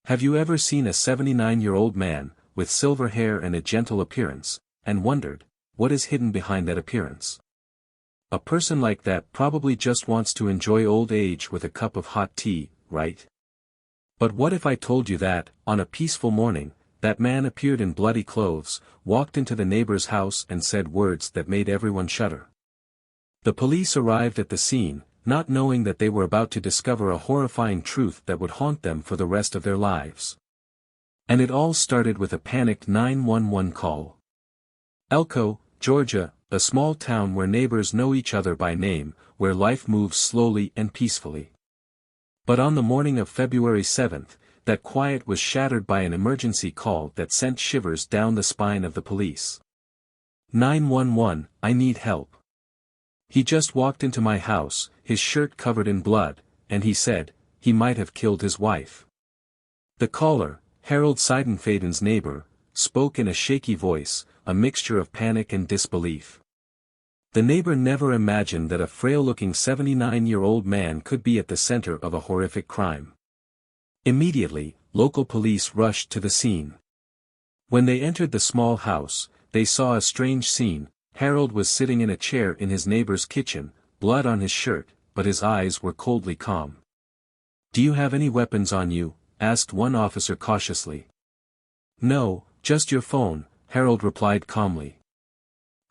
Have you ever seen a 79-year-old man, with silver hair and a gentle appearance, and wondered, what is hidden behind that appearance? A person like that probably just wants to enjoy old age with a cup of hot tea, right? But what if I told you that, on a peaceful morning, that man appeared in bloody clothes, walked into the neighbor's house and said words that made everyone shudder? The police arrived at the scene, not knowing that they were about to discover a horrifying truth that would haunt them for the rest of their lives. And it all started with a panicked 911 call. Elko, Georgia, a small town where neighbors know each other by name, where life moves slowly and peacefully. But on the morning of February 7th, that quiet was shattered by an emergency call that sent shivers down the spine of the police. 911, I need help. He just walked into my house, his shirt covered in blood, and he said, he might have killed his wife. The caller, Harold Seidenfaden's neighbor, spoke in a shaky voice, a mixture of panic and disbelief. The neighbor never imagined that a frail-looking 79-year-old man could be at the center of a horrific crime. Immediately, local police rushed to the scene. When they entered the small house, they saw a strange scene. Harold was sitting in a chair in his neighbor's kitchen, blood on his shirt, but his eyes were coldly calm. "Do you have any weapons on you?" asked one officer cautiously. "No, just your phone," Harold replied calmly.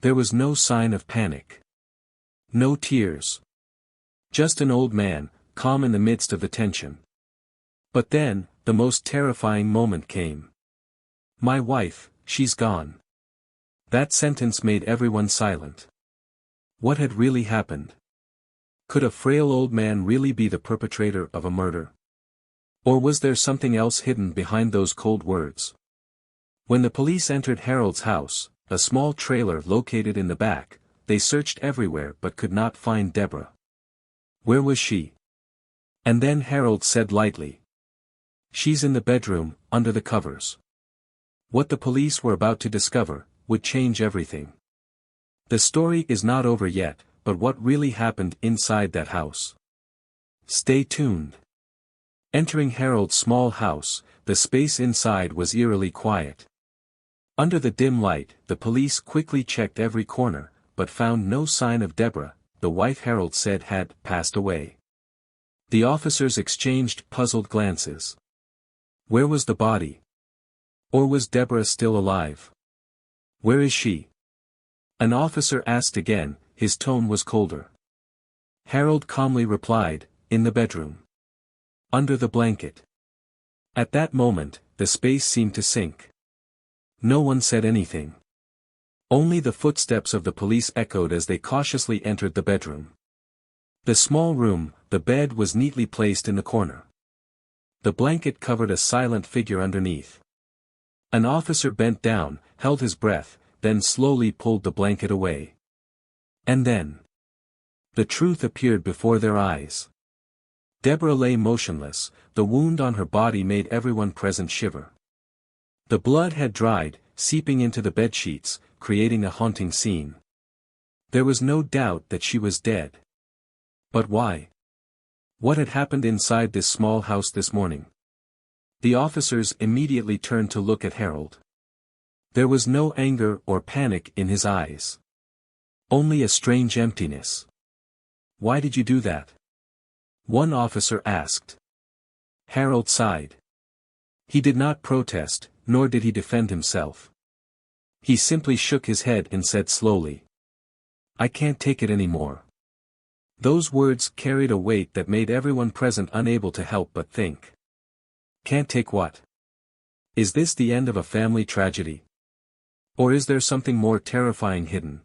There was no sign of panic. No tears. Just an old man, calm in the midst of the tension. But then, the most terrifying moment came. "My wife, she's gone." That sentence made everyone silent. What had really happened? Could a frail old man really be the perpetrator of a murder? Or was there something else hidden behind those cold words? When the police entered Harold's house, a small trailer located in the back, they searched everywhere but could not find Deborah. Where was she? And then Harold said lightly, "She's in the bedroom, under the covers." What the police were about to discover would change everything. The story is not over yet, but what really happened inside that house? Stay tuned. Entering Harold's small house, the space inside was eerily quiet. Under the dim light, the police quickly checked every corner, but found no sign of Deborah, the wife Harold said had passed away. The officers exchanged puzzled glances. Where was the body? Or was Deborah still alive? "Where is she?" An officer asked again, his tone was colder. Harold calmly replied, "In the bedroom. Under the blanket." At that moment, the space seemed to sink. No one said anything. Only the footsteps of the police echoed as they cautiously entered the bedroom. The small room, the bed was neatly placed in the corner. The blanket covered a silent figure underneath. An officer bent down, held his breath, then slowly pulled the blanket away. And then, the truth appeared before their eyes. Deborah lay motionless, the wound on her body made everyone present shiver. The blood had dried, seeping into the bedsheets, creating a haunting scene. There was no doubt that she was dead. But why? What had happened inside this small house this morning? The officers immediately turned to look at Harold. There was no anger or panic in his eyes. Only a strange emptiness. "Why did you do that?" one officer asked. Harold sighed. He did not protest, nor did he defend himself. He simply shook his head and said slowly, "I can't take it anymore." Those words carried a weight that made everyone present unable to help but think. Can't take what? Is this the end of a family tragedy? Or is there something more terrifying hidden?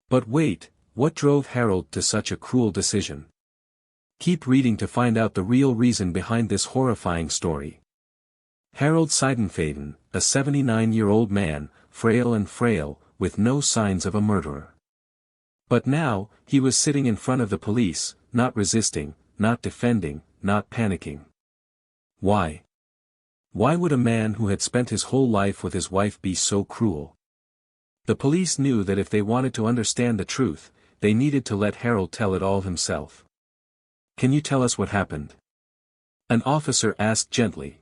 But wait, what drove Harold to such a cruel decision? Keep reading to find out the real reason behind this horrifying story. Harold Seidenfaden, a 79-year-old man, frail, with no signs of a murderer. But now, he was sitting in front of the police, not resisting, not defending, not panicking. Why? Why would a man who had spent his whole life with his wife be so cruel? The police knew that if they wanted to understand the truth, they needed to let Harold tell it all himself. "Can you tell us what happened?" an officer asked gently.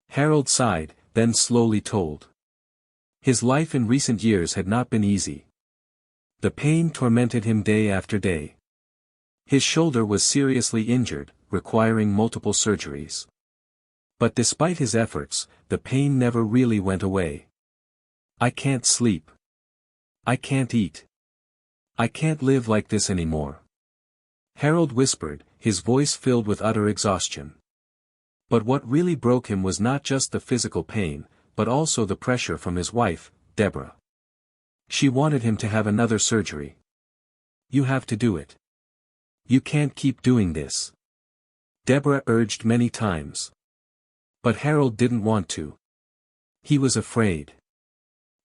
Harold sighed, then slowly told. His life in recent years had not been easy. The pain tormented him day after day. His shoulder was seriously injured, requiring multiple surgeries. But despite his efforts, the pain never really went away. "I can't sleep. I can't eat. I can't live like this anymore," Harold whispered, his voice filled with utter exhaustion. But what really broke him was not just the physical pain, but also the pressure from his wife, Deborah. She wanted him to have another surgery. "You have to do it. You can't keep doing this," Deborah urged many times. But Harold didn't want to. He was afraid.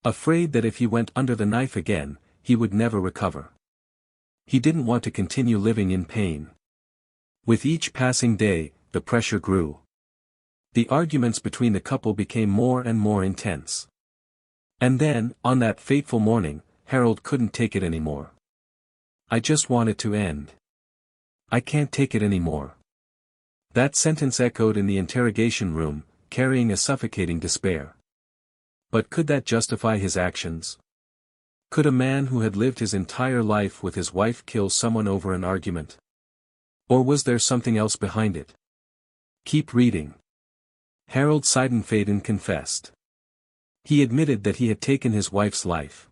Afraid that if he went under the knife again, he would never recover. He didn't want to continue living in pain. With each passing day, the pressure grew. The arguments between the couple became more and more intense. And then, on that fateful morning, Harold couldn't take it anymore. "I just want it to end. I can't take it anymore." That sentence echoed in the interrogation room, carrying a suffocating despair. But could that justify his actions? Could a man who had lived his entire life with his wife kill someone over an argument? Or was there something else behind it? Keep reading. Harold Seidenfaden confessed. He admitted that he had taken his wife's life.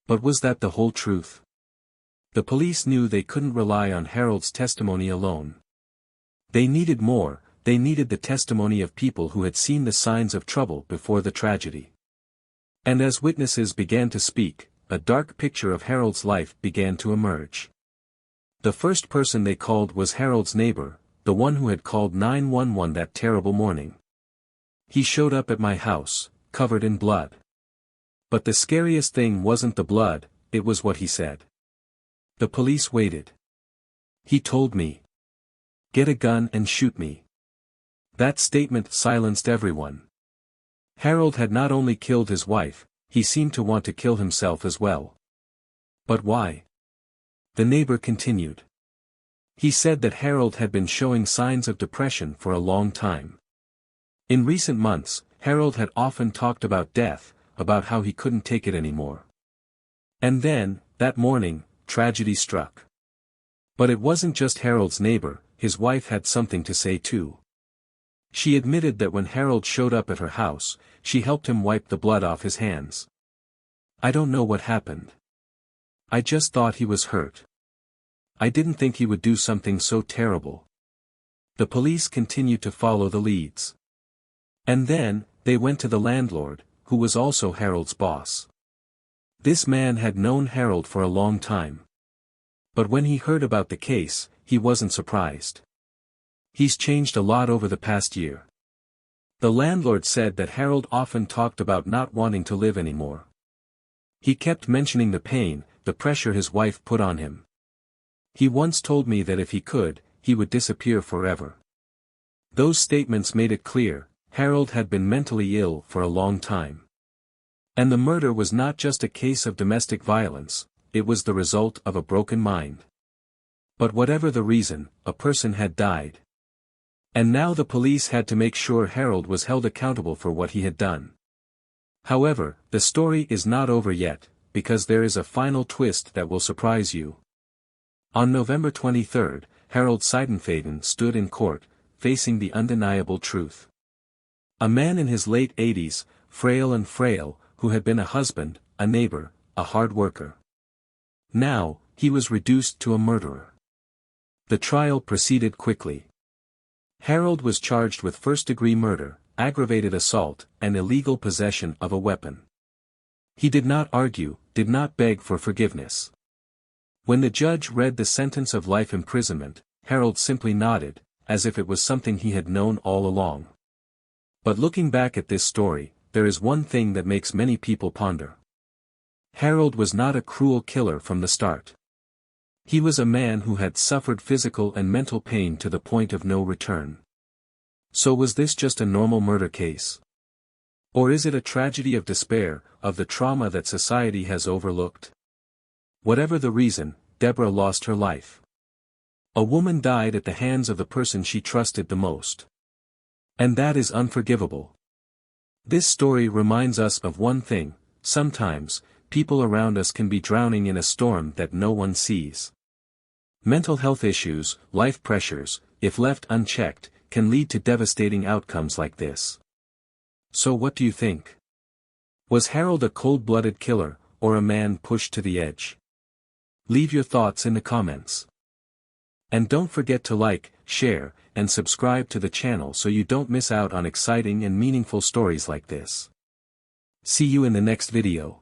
But was that the whole truth? The police knew they couldn't rely on Harold's testimony alone. They needed more. They needed the testimony of people who had seen the signs of trouble before the tragedy. And as witnesses began to speak, a dark picture of Harold's life began to emerge. The first person they called was Harold's neighbor, the one who had called 911 that terrible morning. "He showed up at my house, covered in blood." But the scariest thing wasn't the blood, it was what he said. "The police waited. He told me, 'Get a gun and shoot me.'" That statement silenced everyone. Harold had not only killed his wife, he seemed to want to kill himself as well. But why? The neighbor continued. He said that Harold had been showing signs of depression for a long time. In recent months, Harold had often talked about death, about how he couldn't take it anymore. And then, that morning, tragedy struck. But it wasn't just Harold's neighbor, his wife had something to say too. She admitted that when Harold showed up at her house, she helped him wipe the blood off his hands. "I don't know what happened. I just thought he was hurt. I didn't think he would do something so terrible." The police continued to follow the leads. And then, they went to the landlord, who was also Harold's boss. This man had known Harold for a long time. But when he heard about the case, he wasn't surprised. "He's changed a lot over the past year." The landlord said that Harold often talked about not wanting to live anymore. He kept mentioning the pain, the pressure his wife put on him. "He once told me that if he could, he would disappear forever." Those statements made it clear, Harold had been mentally ill for a long time. And the murder was not just a case of domestic violence, it was the result of a broken mind. But whatever the reason, a person had died. And now the police had to make sure Harold was held accountable for what he had done. However, the story is not over yet, because there is a final twist that will surprise you. On November 23, Harold Seidenfaden stood in court, facing the undeniable truth. A man in his late 80s, frail, who had been a husband, a neighbor, a hard worker. Now, he was reduced to a murderer. The trial proceeded quickly. Harold was charged with first-degree murder, aggravated assault, and illegal possession of a weapon. He did not argue, did not beg for forgiveness. When the judge read the sentence of life imprisonment, Harold simply nodded, as if it was something he had known all along. But looking back at this story, there is one thing that makes many people ponder. Harold was not a cruel killer from the start. He was a man who had suffered physical and mental pain to the point of no return. So was this just a normal murder case? Or is it a tragedy of despair, of the trauma that society has overlooked? Whatever the reason, Deborah lost her life. A woman died at the hands of the person she trusted the most. And that is unforgivable. This story reminds us of one thing: sometimes, people around us can be drowning in a storm that no one sees. Mental health issues, life pressures, if left unchecked, can lead to devastating outcomes like this. So what do you think? Was Harold a cold-blooded killer, or a man pushed to the edge? Leave your thoughts in the comments. And don't forget to like, share, and subscribe to the channel so you don't miss out on exciting and meaningful stories like this. See you in the next video.